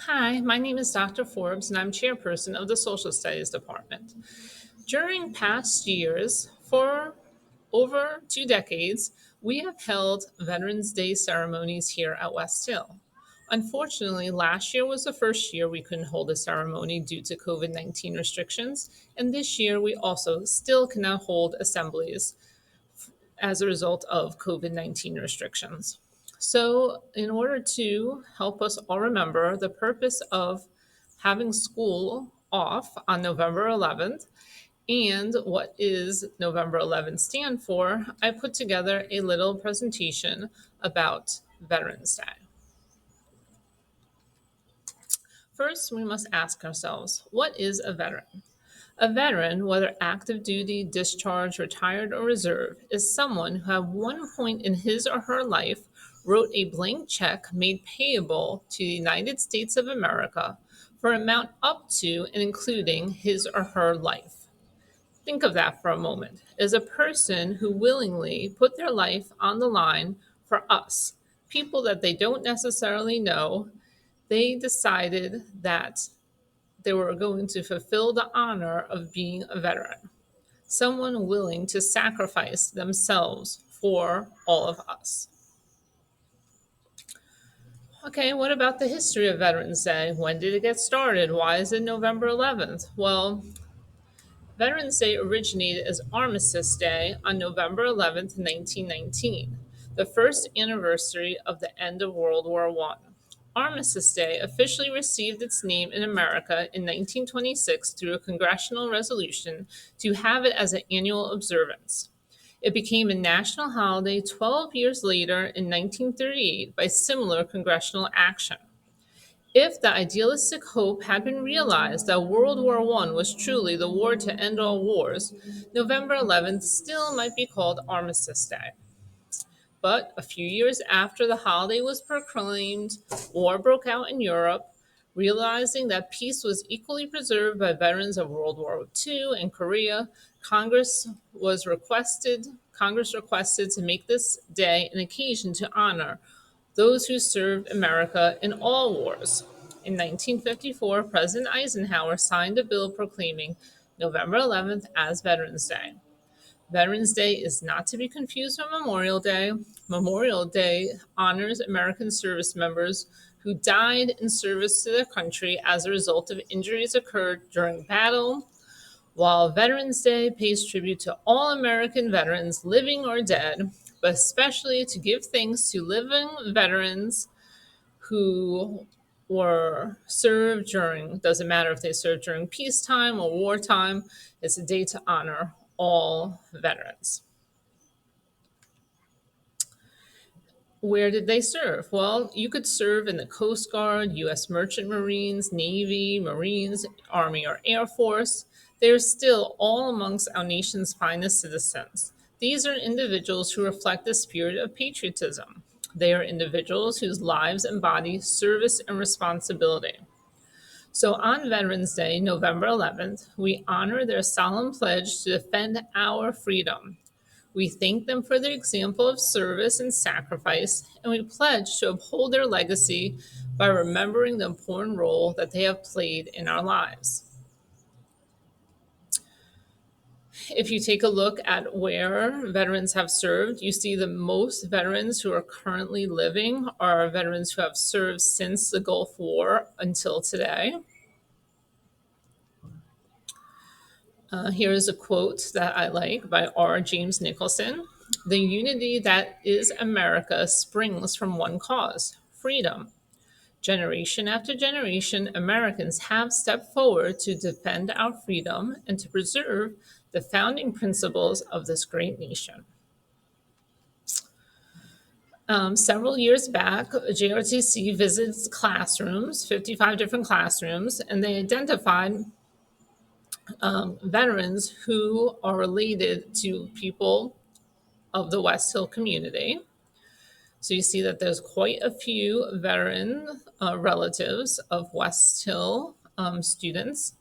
Hi, my name is Dr. Forbes, and I'm chairperson of the Social Studies Department. During past years, for over 2 decades, we have held Veterans Day ceremonies here at Westhill. Unfortunately, last year was the first year we couldn't hold a ceremony due to COVID 19 restrictions, and this year we also still cannot hold assemblies as a result of COVID 19 restrictions. So, in order to help us all remember the purpose of having school off on November 11th and what is November 11th stand for, I put together a little presentation about Veterans Day. First, we must ask ourselves, what is a veteran? A veteran, whether active duty, discharged, retired, or reserve, is someone who at one point in his or her life wrote a blank check made payable to the United States of America for an amount up to and including his or her life. Think of that for a moment. Is a person who willingly put their life on the line for us, people that they don't necessarily know. They decided that they were going to fulfill the honor of being a veteran, someone willing to sacrifice themselves for all of us. Okay, what about the history of Veterans Day? When did it get started? Why is it November 11th? Well, Veterans Day originated as Armistice Day on November 11th, 1919, the first anniversary of the end of World War I. Armistice Day officially received its name in America in 1926 through a congressional resolution to have it as an annual observance. It became a national holiday 12 years later in 1938 by similar congressional action. If the idealistic hope had been realized that World War I was truly the war to end all wars, November 11th still might be called Armistice Day. But a few years after the holiday was proclaimed, war broke out in Europe. Realizing that peace was equally preserved by veterans of World War II and Korea, Congress requested to make this day an occasion to honor those who served America in all wars. In 1954, President Eisenhower signed a bill proclaiming November 11th as Veterans Day. Veterans Day is not to be confused with Memorial Day. Memorial Day honors American service members who died in service to their country as a result of injuries occurred during battle, while Veterans Day pays tribute to all American veterans, living or dead, but especially to give thanks to living veterans who were served during, doesn't matter if they served during peacetime or wartime, it's a day to honor all veterans. Where did they serve? Well, you could serve in the Coast Guard, U.S. Merchant Marines, Navy, Marines, Army, or Air Force. They are still all amongst our nation's finest citizens. These are individuals who reflect the spirit of patriotism. They are individuals whose lives embody service and responsibility. So on Veterans Day, November 11th, we honor their solemn pledge to defend our freedom. We thank them for their example of service and sacrifice, and we pledge to uphold their legacy by remembering the important role that they have played in our lives. If you take a look at where veterans have served, you see the most veterans who are currently living are veterans who have served since the Gulf War until today. Here is a quote that I like by R. James Nicholson. The unity that is America springs from one cause, freedom. Generation after generation, Americans have stepped forward to defend our freedom and to preserve the founding principles of this great nation. Several years back, JRTC visits classrooms, 55 different classrooms, and they identified veterans who are related to people of the Westhill community. So you see that there's quite a few veteran relatives of Westhill students.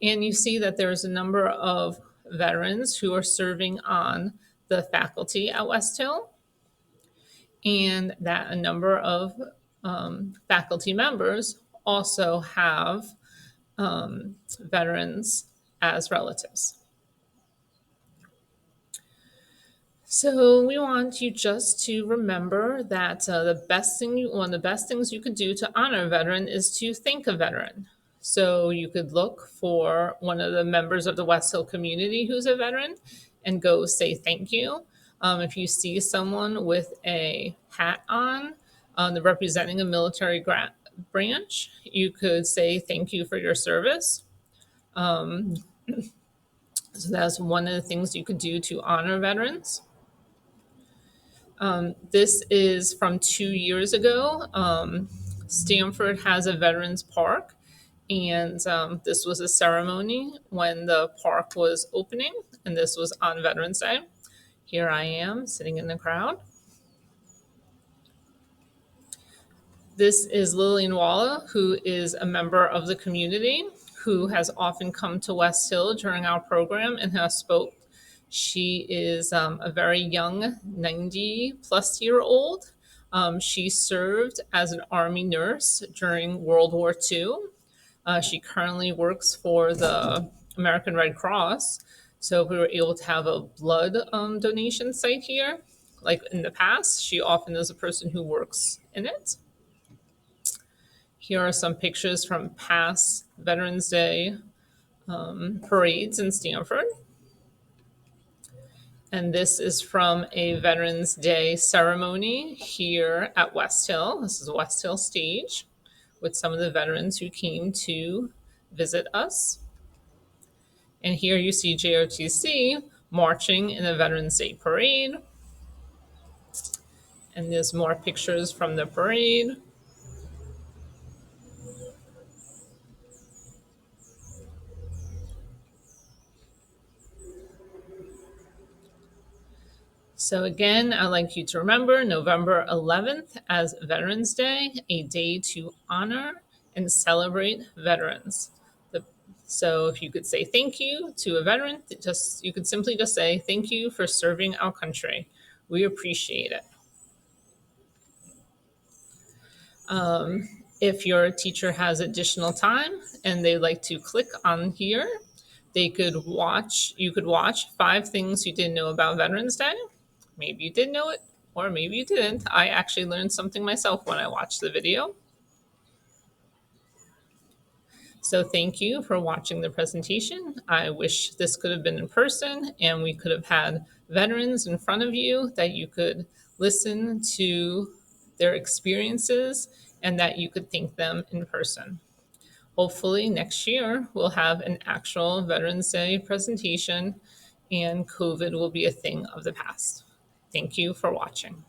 And you see that there's a number of veterans who are serving on the faculty at Westhill, and that a number of faculty members also have veterans as relatives. So we want you just to remember that one of the best things you could do to honor a veteran is to thank a veteran. So you could look for one of the members of the Westhill community who's a veteran and go say thank you. If you see someone with a hat on, representing a military branch, you could say thank you for your service. So that's one of the things you could do to honor veterans. This is from 2 years ago. Stamford has a veterans park, and this was a ceremony when the park was opening, and this was on Veterans Day. Here I am sitting in the crowd. This is Lillian Walla, who is a member of the community who has often come to Westhill during our program and has spoke. She is a very young 90-plus-year-old. She served as an Army nurse during World War II. She currently works for the American Red Cross. So we were able to have a blood donation site here. Like in the past, she often is a person who works in it. Here are some pictures from past Veterans Day parades in Stamford. And this is from a Veterans Day ceremony here at Westhill. This is Westhill Stage with some of the veterans who came to visit us. And here you see JRTC marching in a Veterans Day parade. And there's more pictures from the parade. So again, I'd like you to remember November 11th as Veterans Day, a day to honor and celebrate veterans. So if you could say thank you to a veteran, you could simply just say thank you for serving our country. We appreciate it. If your teacher has additional time and they'd like to click on here, you could watch 5 things you didn't know about Veterans Day. Maybe you did know it, or maybe you didn't. I actually learned something myself when I watched the video. So thank you for watching the presentation. I wish this could have been in person and we could have had veterans in front of you that you could listen to their experiences and that you could thank them in person. Hopefully next year we'll have an actual Veterans Day presentation and COVID will be a thing of the past. Thank you for watching.